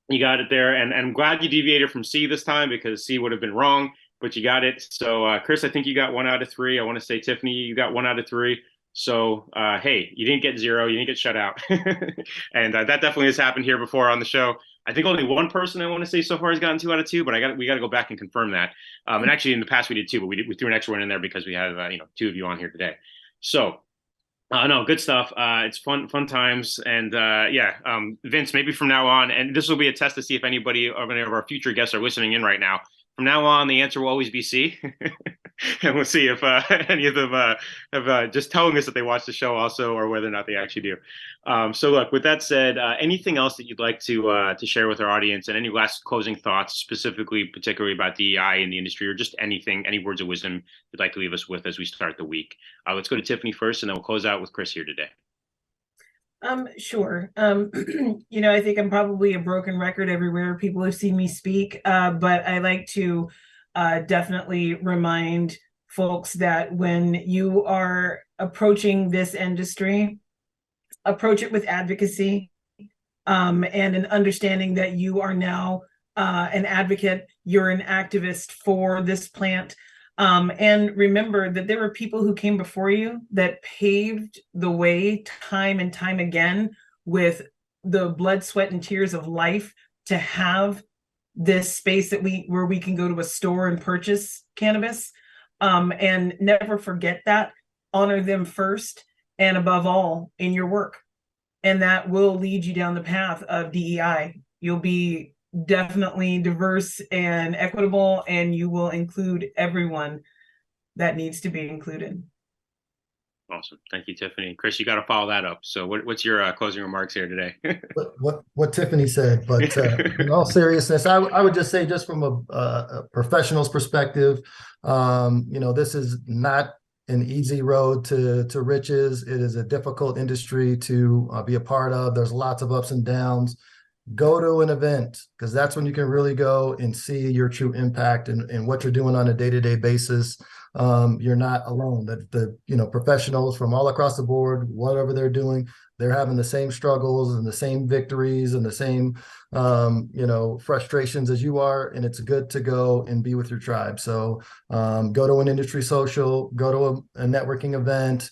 you got it there. And I'm glad you deviated from C this time, because C would have been wrong, but you got it. So Chris, I think you got 1 out of 3. I want to say, Tiffany, you got 1 out of 3. So, hey, you didn't get 0. You didn't get shut out. And that definitely has happened here before on the show. I think only one person I want to say so far has gotten 2 out of 2, but we got to go back and confirm that. And actually, in the past we did 2, but we threw an extra one in there because we have 2 of you on here today. So, no, good stuff. It's fun times, and Vince, maybe from now on, and this will be a test to see if any of our future guests are listening in right now. From now on, the answer will always be C. And we'll see if any of them have just telling us that they watch the show also, or whether or not they actually do. So look, with that said, anything else that you'd like to share with our audience, and any last closing thoughts, particularly about DEI in the industry, or just anything, any words of wisdom you'd like to leave us with as we start the week? Let's go to Tiffany first, and then we'll close out with Chris here today. Sure. I think I'm probably a broken record everywhere people have seen me speak, but I like to definitely remind folks that when you are approaching this industry, approach it with advocacy and an understanding that you are now an advocate, you're an activist for this plant. And remember that there were people who came before you that paved the way time and time again with the blood, sweat, and tears of life to have this space where we can go to a store and purchase cannabis. And never forget that. Honor them first and above all in your work. And that will lead you down the path of DEI. You'll be definitely diverse and equitable, and you will include everyone that needs to be included. Awesome. Thank you, Tiffany. Chris, you got to follow that up. So what's your closing remarks here today? what Tiffany said, but in all seriousness, I would just say, just from a professional's perspective, this is not an easy road to riches. It is a difficult industry to be a part of. There's lots of ups and downs. Go to an event, because that's when you can really go and see your true impact and what you're doing on a day-to-day basis. you're not alone. That the professionals from all across the board, whatever they're doing, they're having the same struggles and the same victories and the same frustrations as you are, and it's good to go and be with your tribe. So go to an industry social, go to a networking event,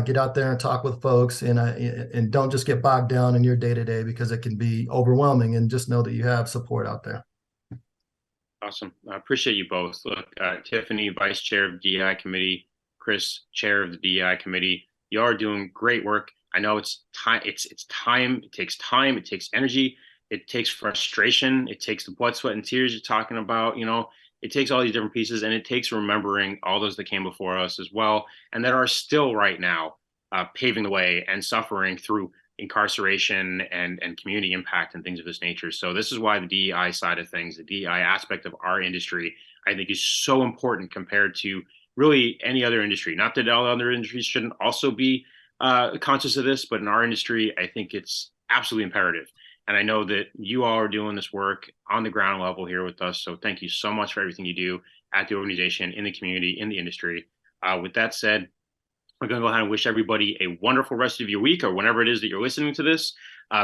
get out there and talk with folks, and don't just get bogged down in your day-to-day, because it can be overwhelming, and just know that you have support out there. Awesome. I appreciate you both. Look, Tiffany, Vice Chair of the DEI Committee, Chris, Chair of the DEI Committee, you are doing great work. I know it's time. It's time. It takes time. It takes energy. It takes frustration. It takes the blood, sweat, and tears you're talking about. It takes all these different pieces, and it takes remembering all those that came before us as well, and that are still right now paving the way and suffering through incarceration and community impact and things of this nature. So this is why the DEI side of things, the DEI aspect of our industry, I think is so important compared to really any other industry. Not that all other industries shouldn't also be conscious of this, but in our industry, I think it's absolutely imperative. And I know that you all are doing this work on the ground level here with us. So thank you so much for everything you do at the organization, in the community, in the industry. With that said, we're going to go ahead and wish everybody a wonderful rest of your week, or whenever it is that you're listening to this.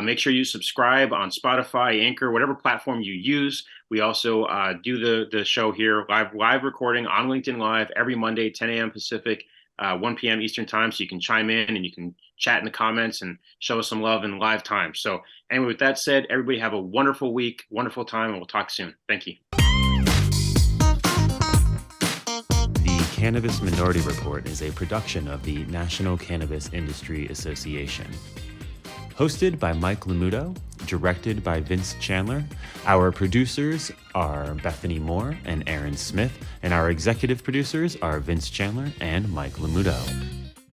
Make sure you subscribe on Spotify, Anchor, whatever platform you use. We also do the show here, live recording on LinkedIn Live every Monday, 10 a.m. Pacific, 1 p.m. Eastern time. So you can chime in and you can chat in the comments and show us some love in live time. So anyway, with that said, everybody have a wonderful week, wonderful time, and we'll talk soon. Thank you. The Cannabis Minority Report is a production of the National Cannabis Industry Association. Hosted by Mike Lomuto, directed by Vince Chandler. Our producers are Bethany Moore and Aaron Smith, and our executive producers are Vince Chandler and Mike Lomuto.